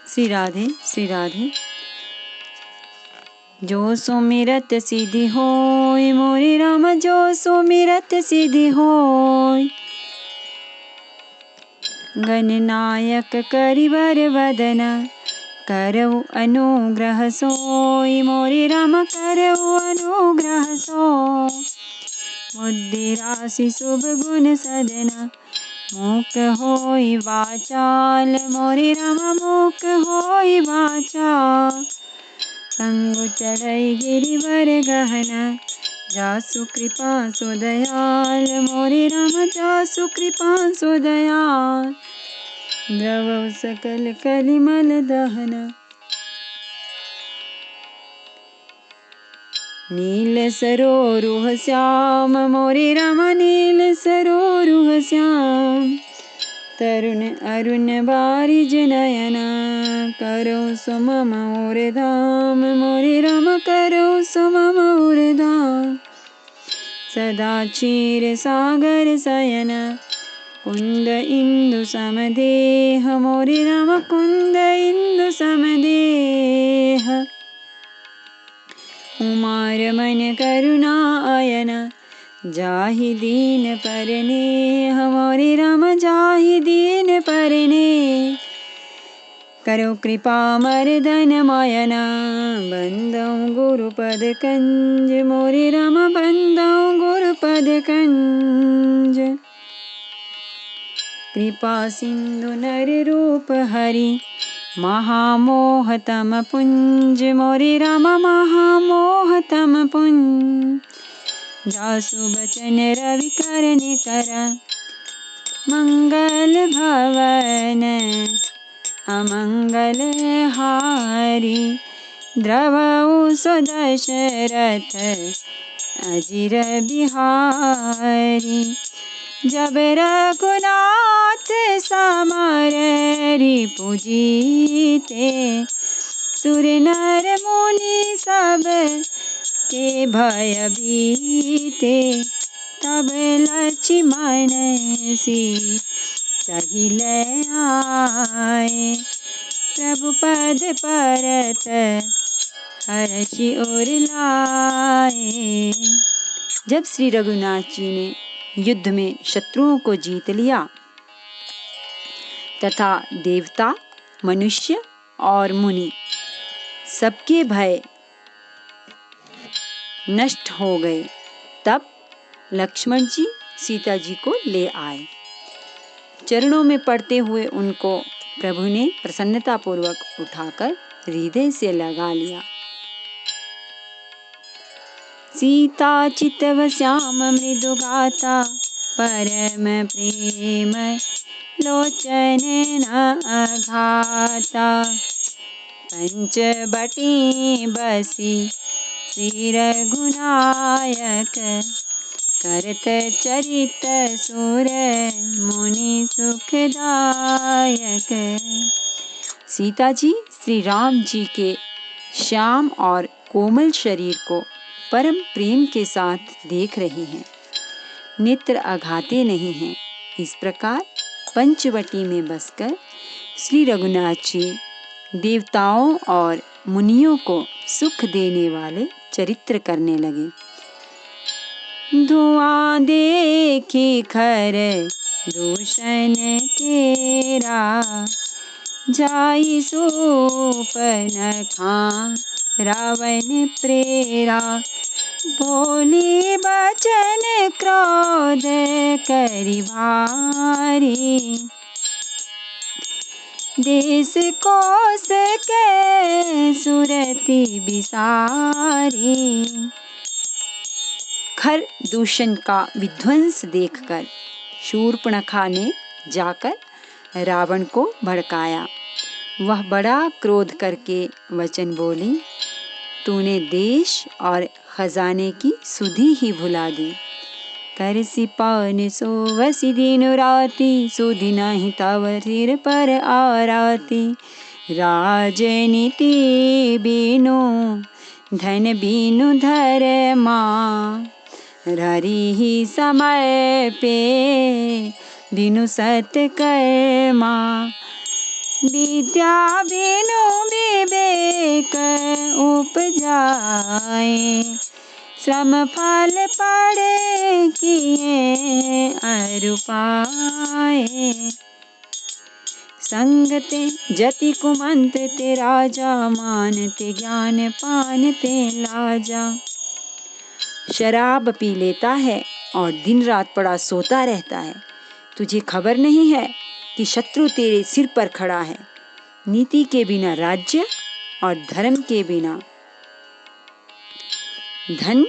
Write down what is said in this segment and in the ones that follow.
श्री राधे श्री राधे। जो सुमिरत सिद्धि होय मोरे राम, जो सुमिरत सिद्धि होय। गणनायक करिवर वदन, करऊ अनुग्रह सोय मोरे राम, करऊ अनुग्रह सोय। बुद्धि राशि शुभ गुण सदना, मूक होई वाचाल मोरे राम, मूक होई वाचाल। संगु चढ़ई गिरिवर गहना, जासु कृपा सो दयाल मोरे राम, जासु कृपा सो दयाल। द्रवौ सकल कलिमल दहना, नील सरोरुह श्याम मोरे राम, नील सरोरुह श्याम। तरुण अरुण बारिज नयना, करो सो मम और धाम मोरे राम, करो सो मम और धाम। सदा क्षीर सागर शयन, कुंद इंदु समदेह मोरे राम, कुंद इंदु समदेह। उमार मन करुणा अयन, जाहि दीन परनेह मोरे राम, जाहि दीन परनेह। करो कृपा मर्दन मयना, बंदौ गुरुपद कंज मोरे राम, बंदौ गुरुपद कंज। कृपा सिंधु नर रूप हरि, महामोह तम पुंज मोरे राम, महामोह तम पुंज। जासु बचन रवि करने करा, मंगल भवन अमंगल हारी। द्रवौ सो दशरथ अजिर बिहारी। जब रघुनाथ समरि पूजिते, सुर नर मुनि सब के भय बीते। तब लक्ष्मण सीता ले आए, प्रभु पद परत हर्षि और लाए। जब श्री रघुनाथ जी ने युद्ध में शत्रुओं को जीत लिया तथा देवता, मनुष्य और मुनि सबके भय नष्ट हो गए, तब लक्ष्मण जी सीता जी को ले आए। चरणों में पड़ते हुए उनको प्रभु ने प्रसन्नता पूर्वक उठाकर हृदय से लगा लिया। सीता चितव श्याम मृदु गाता, परम प्रेम लोचन न अघाता। पंचवटी बसी श्री रघुनायक, करत चरित सुर मुनि सुखदायक। सीता जी श्री राम जी के श्याम और कोमल शरीर को परम प्रेम के साथ देख रहे हैं, नेत्र अघाते नहीं हैं। इस प्रकार पंचवटी में बसकर श्री रघुनाथ जी देवताओं और मुनियों को सुख देने वाले चरित्र करने लगे। धुआं देखी खर दूषण केरा, जाई सूपन खा रावण प्रेरा। बोली बचन क्रोध करि भारी, देश कोस के सुरति बिसारी। खर दूषण का विध्वंस देखकर शूर्पणखा ने जाकर रावण को भड़काया। वह बड़ा क्रोध करके वचन बोली, तूने देश और खजाने की सुधि ही भुला दी। कर सिपान सोवसी दिन राति, सुधि नहीं तव सिर पर आराती। राजनीति बीनु धन बीनु धर्मा, हरि ही समय पे बिनु सत्कर्मा, विद्या बिनु विवेक उपजाए, श्रम फल पड़े किए अरु पाए। संगते जति कुमंत ते राजा, मानते ज्ञान पानते लाजा। शराब पी लेता है और दिन रात पड़ा सोता रहता है। तुझे खबर नहीं है कि शत्रु तेरे सिर पर खड़ा है। नीति के बिना राज्य और धर्म के बिना धन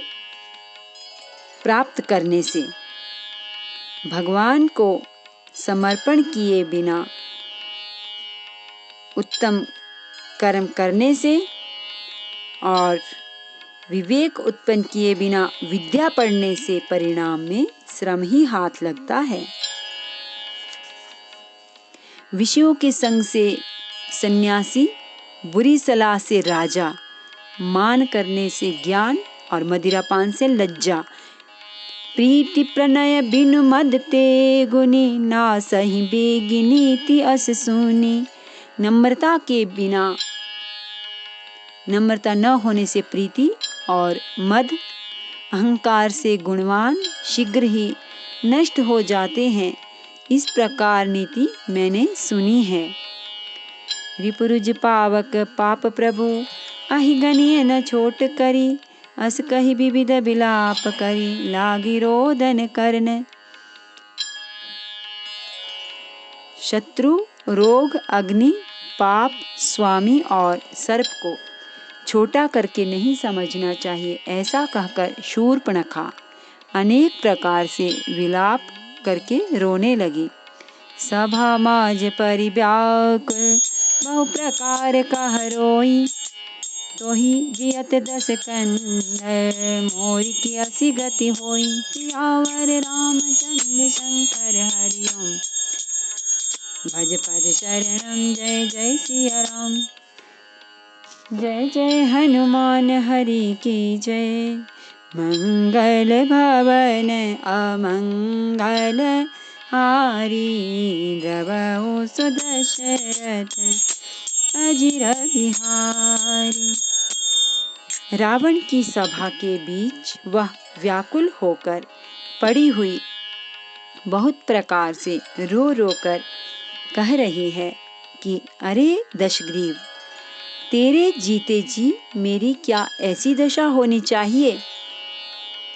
प्राप्त करने से, भगवान को समर्पण किए बिना उत्तम कर्म करने से और विवेक उत्पन्न किए बिना विद्या पढ़ने से परिणाम में श्रम ही हाथ लगता है। विषयों के संग से सन्यासी, बुरी सलाह से राजा, मान करने से ज्ञान और मदिरापान से लज्जा। प्रीति प्रणय बिनु मद ते गुनी, ना सही बेगी नीति अस सुनी। नम्रता न होने से प्रीति और मद, अहंकार से गुणवान शीघ्र ही नष्ट हो जाते हैं। इस प्रकार नीति मैंने सुनी है। रिपुरुज पावक पाप प्रभु, अहि गनिय न छोट करी। अस कही विविध विलाप करी, लागी रोदन करन। शत्रु, रोग, अग्नि, पाप, स्वामी और सर्प को छोटा करके नहीं समझना चाहिए। ऐसा कहकर शूर्पणखा अनेक प्रकार से विलाप करके रोने लगी। सभा माज परिव्याकुल, बहु प्रकार कह रोई। तोहि जियत दस कंधर, मोर की असी गति होई। सियावर रामचंद्र शंकर हरि ओम, भज पद शरणम। जय जय सिया राम, जय जय हनुमान हरि की जय। मंगल भवन अमंगल हारी, द्रवहु सुदशरथ अजिर बिहारी। रावण की सभा के बीच वह व्याकुल होकर पड़ी हुई बहुत प्रकार से रो रो कर कह रही है कि अरे दशग्रीव, तेरे जीते जी मेरी क्या ऐसी दशा होनी चाहिए।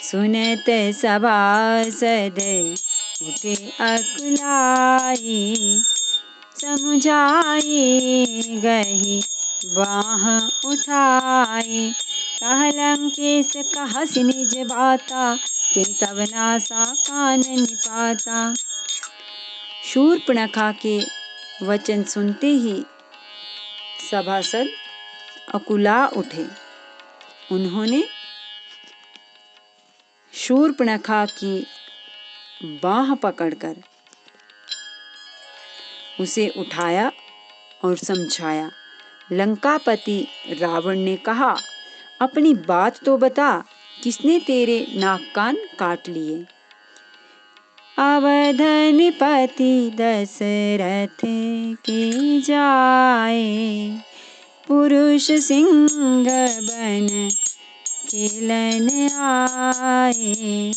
सुनत सभासद उठे अकुलाई, समुझाई गही बाह उठाई। कहलम केस कहस निज बाता, के तब नासा कान निपाता। शूर्पणखा के वचन सुनते ही सभासद अकुला उठे। उन्होंने शूर्पणखा की बाह पकड़कर उसे उठाया और समझाया। लंकापति रावण ने कहा, अपनी बात तो बता, किसने तेरे नाक कान काट लिए। अवधनिपति दशरथ के जाए, पुरुष सिंह बन खेलन आए।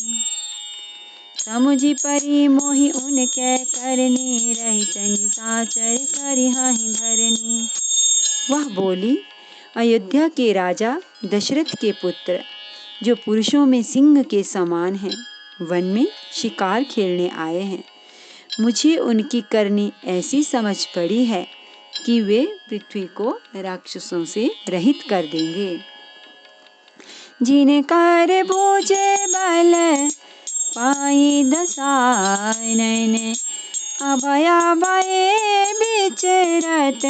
समुझि परि मोहि उनके करनी, रहित निशाचर करिहहि धरनी। वह बोली, अयोध्या के राजा दशरथ के पुत्र, जो पुरुषों में सिंह के समान हैं, वन में शिकार खेलने आए हैं। मुझे उनकी करनी ऐसी समझ पड़ी है कि वे पृथ्वी को राक्षसों से रहित कर देंगे। जिन कर बूझे बल पाई दसानन, अभया भये विचरत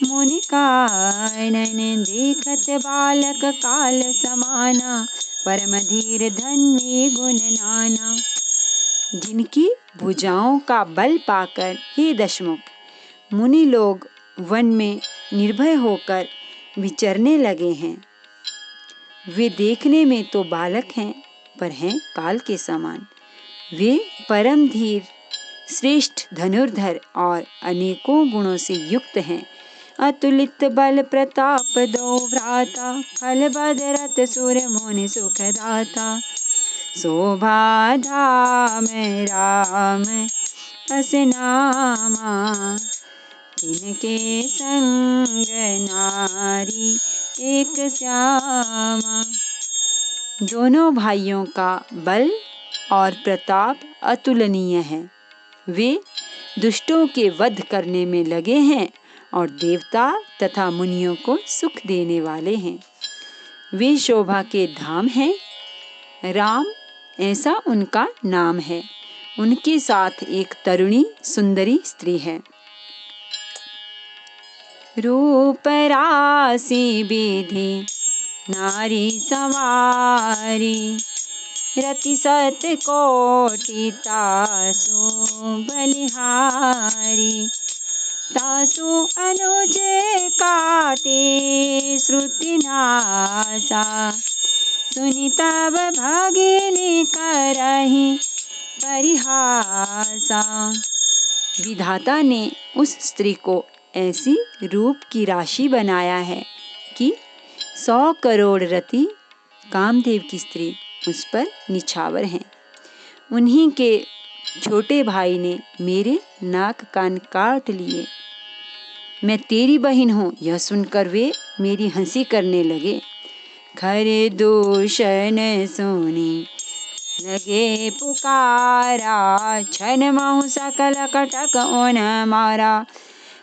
मुनि कानन। देखत बालक काल समाना, परम धीर धन्य गुण नाना। जिनकी भुजाओं का बल पाकर हे दशमुख, मुनि लोग वन में निर्भय होकर विचरने लगे हैं। वे देखने में तो बालक हैं, पर हैं काल के समान। वे परम धीर श्रेष्ठ धनुर्धर और अनेकों गुणों से युक्त हैं। अतुलित बल प्रताप दो भ्राता, फल भद्रत सुर मुनि सुखदाता। शोभा धाम राम अस नामा, तिनके संग नारी एक श्यामा। दोनों भाइयों का बल और प्रताप अतुलनीय है। वे दुष्टों के वध करने में लगे हैं और देवता तथा मुनियों को सुख देने वाले हैं। वे शोभा के धाम हैं। राम ऐसा उनका नाम है। उनके साथ एक तरुणी सुंदरी स्त्री है। रूप राशि विधि नारी सवारी, रति सत कोटि तासु बलिहारी। तासु अनुज काटे श्रुति नासा, सुनि तब भगिनी करहि परिहासा। विधाता ने उस स्त्री को ऐसी रूप की राशि बनाया है कि 100 करोड़ रति कामदेव की स्त्री उस पर निछावर हैं। उन्हीं के छोटे भाई ने मेरे नाक कान काट लिए। मैं तेरी बहन हूँ, यह सुनकर वे मेरी हंसी करने लगे। खरे दूषण सुनी लगे पुकारा, छन महु सकल कटक उन मारा।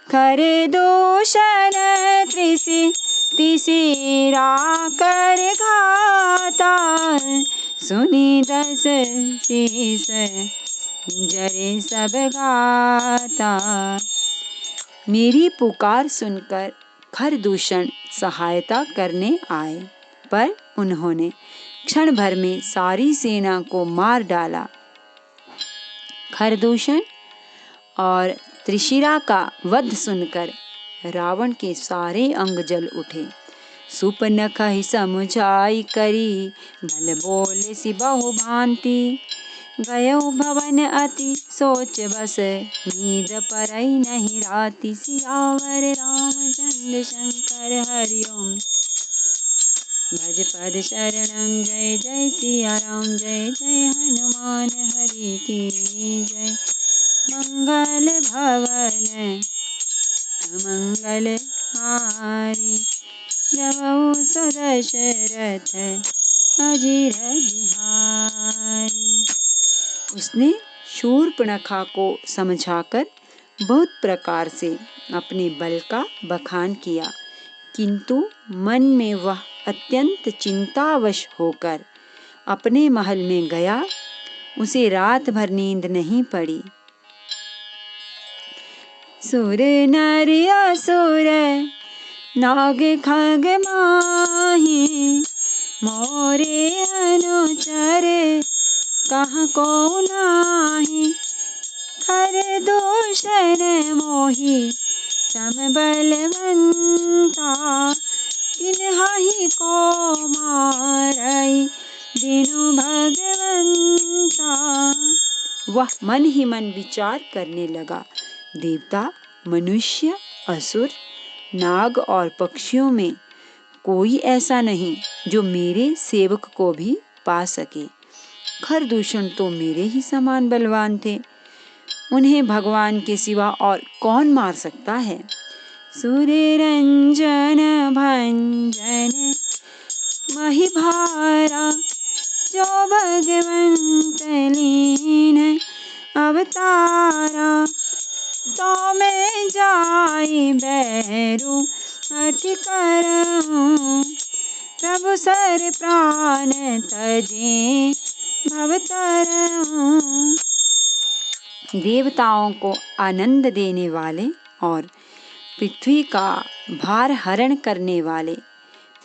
खरे दूषण त्रिसी तिसिरा कर घाता, सुनी 10 शीस जरे सब गाता। मेरी पुकार सुनकर खरदूषण सहायता करने आए, पर उन्होंने क्षण भर में सारी सेना को मार डाला। खरदूषण और त्रिशिरा का वध सुनकर रावण के सारे अंग जल उठे। सुपनख ही समुझाई करी, भल बोले सि बहु भांति। गयो भवन अति सोच बस, नींद परई नहीं राति। सियावर रामचंद्र शंकर हरि ओम, भज पद शरणम। जय जय सिया राम, जय जय हनुमान हरि की जय। मंगल भवन मंगल हारी, प्रभु सुदशरथ अजीर बिहारी। उसने शूर्पणखा को समझाकर बहुत प्रकार से अपने बल का बखान किया, किंतु मन में वह अत्यंत चिंतावश होकर अपने महल में गया। उसे रात भर नींद नहीं पड़ी। सुर नर असुर नाग खग माही, मोरे अनुचर कहाँ को नाही। खरदूषण मोहि समबलवंता, तिन्हि को मारई दिनु भगवंता। वह मन ही मन विचार करने लगा, देवता, मनुष्य, असुर, नाग और पक्षियों में कोई ऐसा नहीं जो मेरे सेवक को भी पा सके। खरदूषण तो मेरे ही समान बलवान थे। उन्हें भगवान के सिवा और कौन मार सकता है। सूर्यरंजन भंजन महिभारा, जो भगवंत लीन अवतारा। तो मैं जाई बैरू हठ करऊं, प्रभु सर प्राण तजे भवतरऊं। देवताओं को आनंद देने वाले और पृथ्वी का भार हरण करने वाले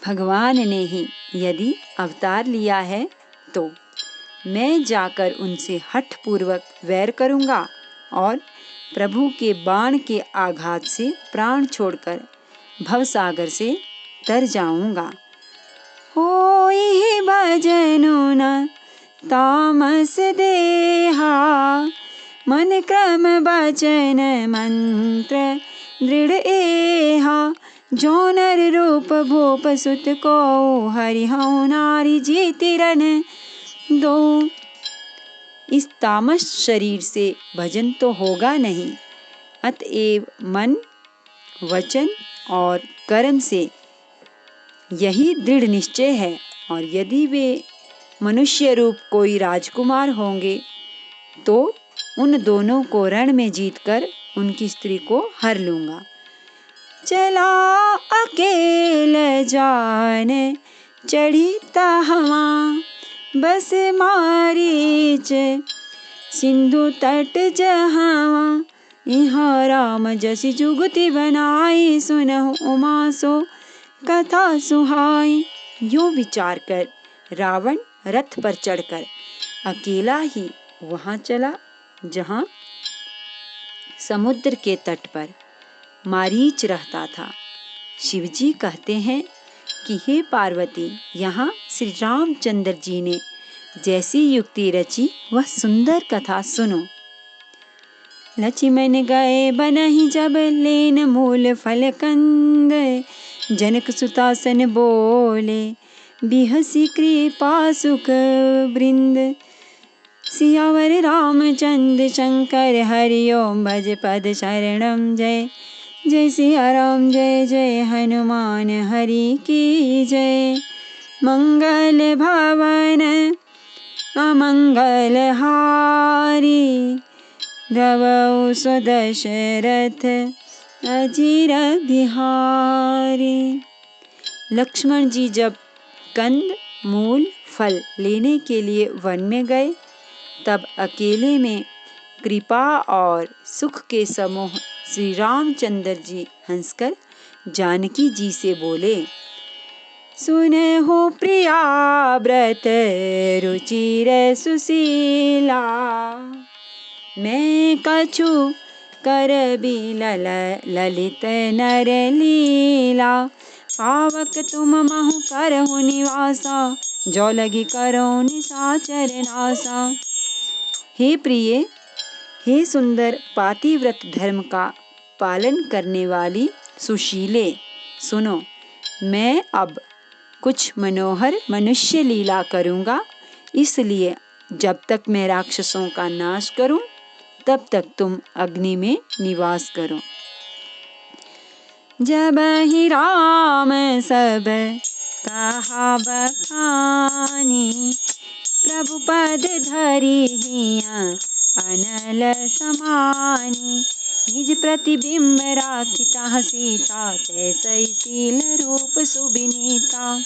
भगवान ने ही यदि अवतार लिया है, तो मैं जाकर उनसे हठपूर्वक वैर करूंगा और प्रभु के बाण के आघात से प्राण छोड़कर भवसागर से तर जाऊंगा। होई भजनु न तामस देहा, मन क्रम बचन मंत्र दृढ़ एहा, जो नर रूप भूप सुत को हरि हऊ नारी जीति रन दो। इस तामस शरीर से भजन तो होगा नहीं, अतएव मन, वचन और कर्म से यही दृढ़ निश्चय है। और यदि वे मनुष्य रूप कोई राजकुमार होंगे तो उन दोनों को रण में जीतकर उनकी स्त्री को हर लूंगा। चला अकेले जान चढ़ी तहवा, बस मारीच सिंधु तट जहावा। इहाँ राम जसि जुगति बनाई, सुनहु उमा सो कथा सुहाई। यो विचार कर रावण रथ पर चढ़कर अकेला ही वहां चला जहां समुद्र के तट पर मारीच रहता था। शिवजी कहते हैं कि हे पार्वती, यहाँ श्री रामचंद्र जी ने जैसी युक्ति रची वह सुंदर कथा सुनो। लक्ष्मण गए बनहि जब लेन मूल फल कंद, जनक सुतासन बोले बिहसी कृपा सुख वृंद। सियावर रामचंद्र शंकर हरि ओम भज पद शरणम। जय जय सिया राम जय जय हनुमान हरि की जय। मंगल भवन अमंगल हारी, द्रवौ सुदशरथ अजीर बिहारी। लक्ष्मण जी जब कंद मूल फल लेने के लिए वन में गए तब अकेले में कृपा और सुख के समूह श्री रामचंद्र जी हंसकर जानकी जी से बोले, सुने हो प्रिया व्रत रुचिर सुशीला, मैं कछु कर भी ललित नर लीला। पावक तुम महु करहु निवासा, जो लगी करो निशाचर नासा। हे प्रिय, हे सुंदर पातिव्रत धर्म का पालन करने वाली सुशीले, सुनो, मैं अब कुछ मनोहर मनुष्य लीला करूंगा, इसलिए जब तक मैं राक्षसों का नाश करूं तब तक तुम अग्नि में निवास करो। जब ही राम सब कहा बखानी, प्रभु पद धरि हिया अनल समानी। निज प्रतिबिंब राखिता सीता, तैसई शील रूप सुबिनीता।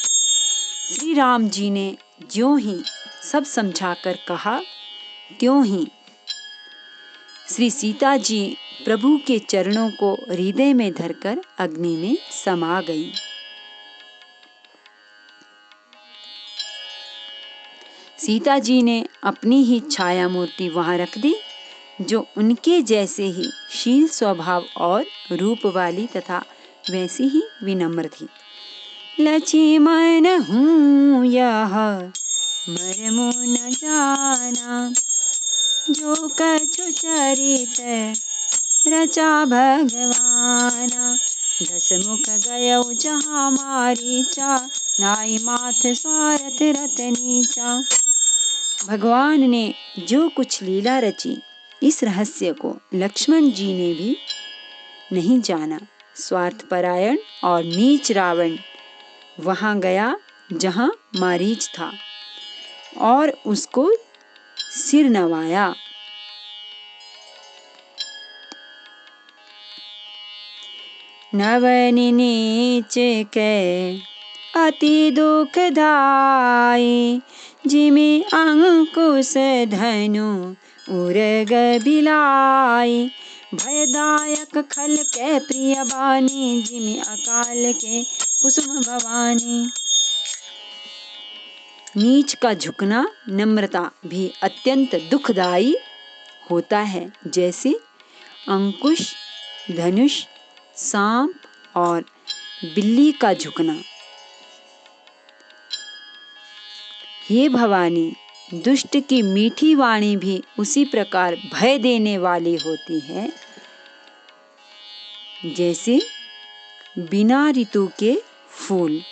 श्री राम जी ने ज्यों ही सब समझाकर कहा त्यों ही श्री सीता जी प्रभु के चरणों को हृदय में धरकर अग्नि में समा गई। सीता जी ने अपनी ही छाया मूर्ति वहां रख दी, जो उनके जैसे ही शील स्वभाव और रूप वाली तथा वैसी ही विनम्र थी। लक्ष्मण हूँ यह मर्मो न जाना, जो कछु चरित रचा भगवाना। 10 मुख गयौ जहाँ मारीचा, नाई माथ स्वारथ रत नीचा। भगवान ने जो कुछ लीला रची, इस रहस्य को लक्ष्मण जी ने भी नहीं जाना। स्वार्थपरायण और नीच रावण वहां गया जहां मारीच था और उसको सिर नवाया। नवनि नीच के अति दुखदाई, जिमे अंकुश धनु उरग बिलाई। भयदायक खल के प्रिय बानी, जिमे अकाल के कुसुम भवानी। नीच का झुकना नम्रता भी अत्यंत दुखदायी होता है, जैसे अंकुश, धनुष, सांप और बिल्ली का झुकना। हे भवानी, दुष्ट की मीठी वाणी भी उसी प्रकार भय देने वाली होती है जैसे बिना ऋतु के फूल।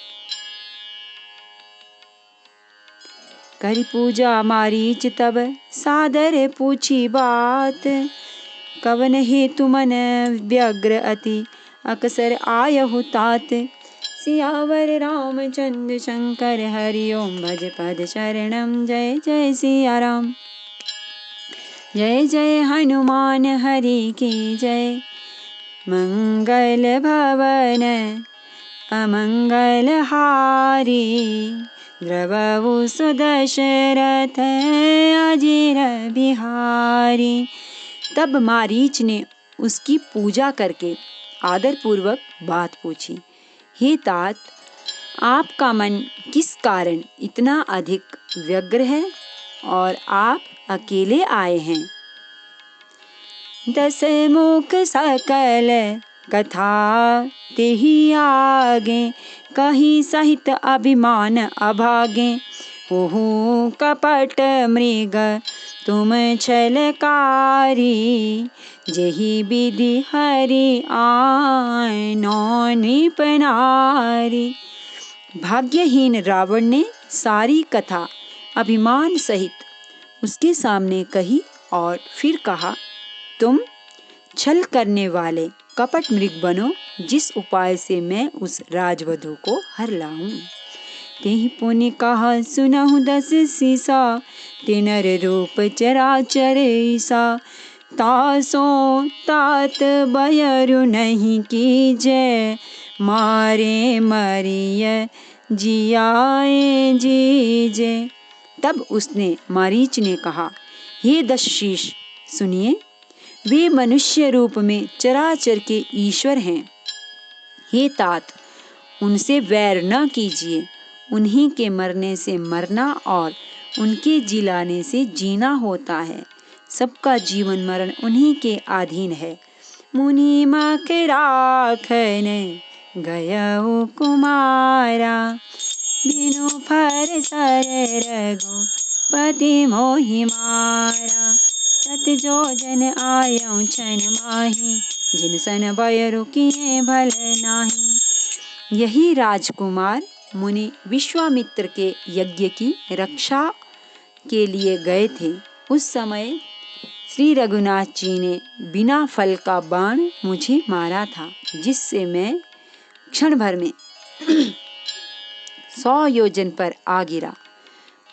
करी पूजा मारीच तब सादर पूछी बात, कवन हेतु मन व्यग्र अति अकसर आयहु तात। सियावर रामचंद्र शंकर हरि ओम भज पद शरणम। जय जय सिया राम, जय जय हनुमान हरि की जय। मंगल भवन अमंगल हारी, द्रवहु सुदशरथ अजिर बिहारी। तब मारीच ने उसकी पूजा करके आदरपूर्वक बात पूछी, हे तात, आपका मन किस कारण इतना अधिक व्यग्र है और आप अकेले आए हैं? दस मुख सकल कथा तेहि आगे, कही सहित अभिमान अभागे। ओहु कपट मृग तुम छलकारी, जेहि विधि हरि आनो नृपनारी। भाग्यहीन रावण ने सारी कथा अभिमान सहित उसके सामने कही और फिर कहा, तुम छल करने वाले कपट मृग बनो, जिस उपाय से मैं उस राजवधू को हर लाऊं। तेहि पुनि कहा सुनहु दस सीसा, तिनर रूप चराचर ईसा। तासो तात बयरु नहीं कीजय, मारे मरिय जियाए जीजे। तब उसने मारीच ने कहा, हे दस शीश, सुनिए, वे मनुष्य रूप में चराचर के ईश्वर हैं। हे तात, उनसे वैर न कीजिए, उन्हीं के मरने से मरना और उनके जिलाने से जीना होता है। सबका जीवन मरण उन्हीं के अधीन है। मुनि मख राखन गयउ कुमारा, बिनु फर सर रघुपति मोहि मारा। सत जो जन आयौ छन माही, जिन सन बयरु किए भल नाही। यही राजकुमार मुनि विश्वामित्र के यज्ञ की रक्षा के लिए गए थे। उस समय श्री रघुनाथ जी ने बिना फल का बाण मुझे मारा था, जिससे मैं क्षण भर में 100 योजन पर आ गिरा।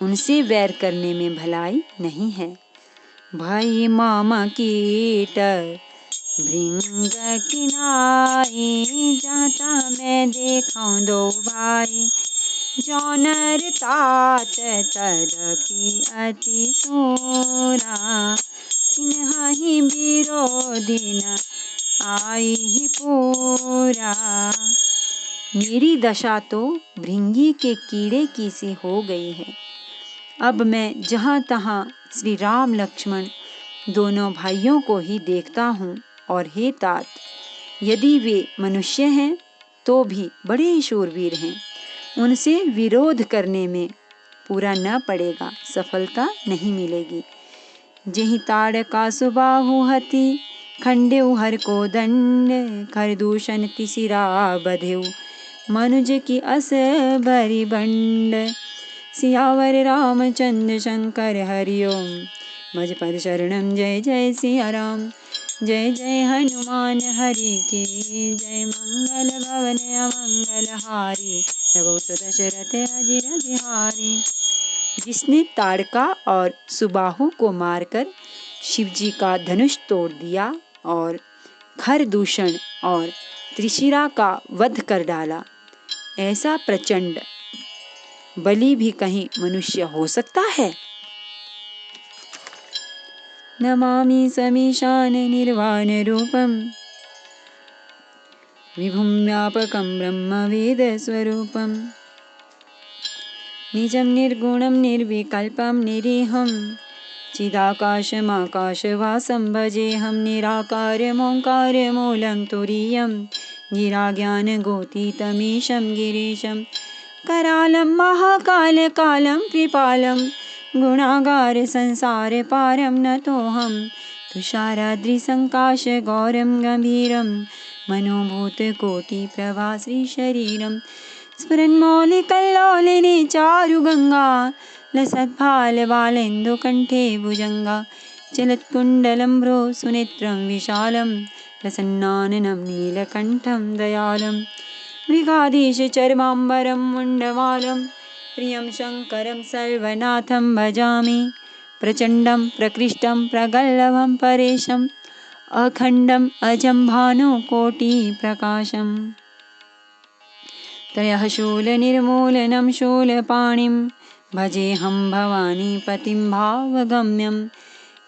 उनसे वैर करने में भलाई नहीं है। भई मम कीट भृंग किनाई, जहाँ तहाँ मैं देखऊं दो भाई। जो नर तात तदपि अति सूरा, तिन्हि विरोधी न आई पूरा। मेरी दशा तो भृंगी के कीड़े की सी हो गई है। अब मैं जहाँ तहाँ श्री राम लक्ष्मण दोनों भाइयों को ही देखता हूँ। और हे तात, यदि वे मनुष्य हैं तो भी बड़े ही शूरवीर हैं। उनसे विरोध करने में पूरा न पड़ेगा, सफलता नहीं मिलेगी। जेहि ताड़का सुबाहु हति, खंडेउ हर को दंड। खरदूषण तिसिरा बधेउ, मनुज की अस भरी बंड। सियावर रामचंद्र शंकर हरि ओम, भज पद शरणम। जय जय सिया राम, जय जय हनुमान हरि की जय। मंगल भवन अमंगल हारी, प्रभु दशरथ अजिर बिहारी। जिसने ताड़का और सुबाहु को मारकर शिवजी का धनुष तोड़ दिया और खरदूषण और त्रिशिरा का वध कर डाला, ऐसा प्रचंड बलि भी कहीं मनुष्य हो सकता है? नमामि समीशान निर्वाण रूपम, विभुं व्यापकं ब्रह्म वेद स्वरूपम। निजं निर्गुणं निर्विकल्पं निरीहं, चिदाकाशमाकाशवासं भजेऽहं। निराकारमोङ्कारमूलं तुरीयं, गिराज्ञानगोतीतमीशं गिरीशं। करालं महाकालकालं कृपालं, गुणागार संसार पारं नतोऽहं तुषाराद्रिसङ्काश गौरं गम्भीरं मनोभूतकोटिप्रभा श्रीशरीरं स्फुरन्मौलिकल्लोलिनी चारुगङ्गा लसद्भालबालेन्दुकण्ठे भुजङ्गा चलत्कुण्डलं भ्रो सुनेत्रं विशालं प्रसन्नाननं नीलकण्ठं दयालं मृगाधीशचर्माम्बरं मुण्डमालं प्रियं शङ्करं सर्वनाथं भजामि प्रचण्डं प्रकृष्टं प्रगल्भं परेशम् अखण्डम् अजं भानुकोटिप्रकाशम् त्रयः शूलनिर्मूलनं शूलपाणिं भजेऽहं भवानीपतिं भावगम्यं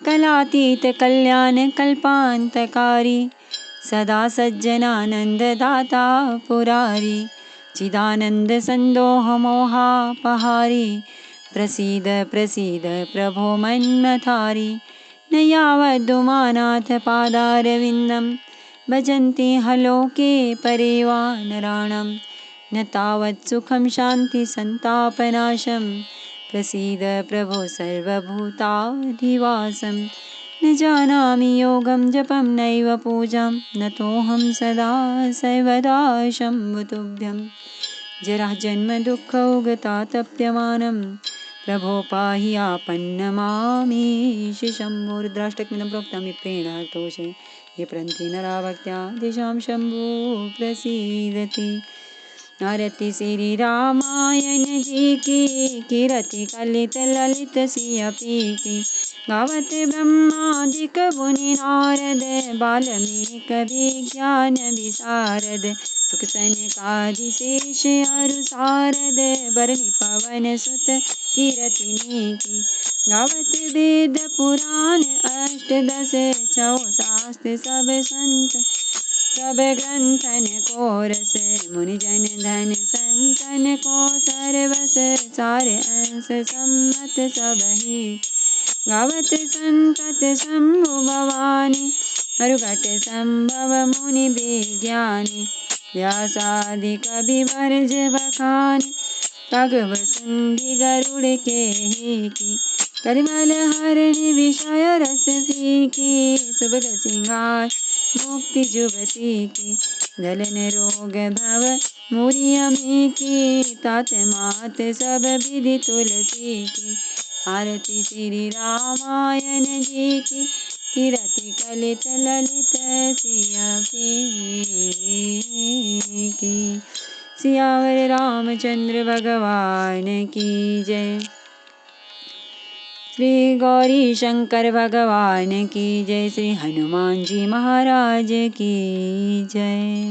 कलातीतकल्याणकल्पान्तकारी सदा सज्जनानन्ददाता पुरारी चिदानन्दसन्दोहमोहापहारी प्रसीद प्रसीद प्रभो मन्मथारी न यावद्दुमानाथ पादारविन्दं भजन्ति हलोके परे वा नराणां न तावत् सुखं शान्तिसन्तापनाशं प्रसीद प्रभो सर्वभूताधिवासं न जानामि योगं जपं नैव पूजां नतोऽहं सदा सर्वदा शम्भुतुभ्यं जराजन्मदुःखौगतातप्यमानं प्रभो पाहि आपन्नमामीश शम्भुरुद्राष्टकमिदं प्रोक्तं विप्रेण हर्तोषे ये प्रन्ति नरा भक्त्या तेषां शम्भु प्रसीदति। आरती श्री रामायण जी की कीरति कलित ललित सिया पी की गावत ब्रह्मादिक मुनि नारद बाल्मीक विज्ञान विशारद सुख सनकादिशेष अरु सारद बरनि पवन सुत कीरतिनी की गावत वेद पुराण अष्टदश छौ शास्त्र सब संत सब ग्रंथन को रस मुनि जन धन संतन को सर्वस सार अंश सम्मत सबहि गावत संतत शंभु भवानी हरुघट संभव मुनि विज्ञानी व्यासादि कवि वर्ज बखानी तगव सुंदी गरुड़ के ही की करिमल हरनि विषय रस फीकी सुभग सिंगार मुक्ति जुबती की दलन रोग भव मुरियमी की तात मात सब विधि तुलसी की आरती श्री रामायण जी की कीरति कलित ललित सिया की सियावर रामचंद्र भगवान की जय। श्री गौरी शंकर भगवान की जय। श्री हनुमान जी महाराज की जय।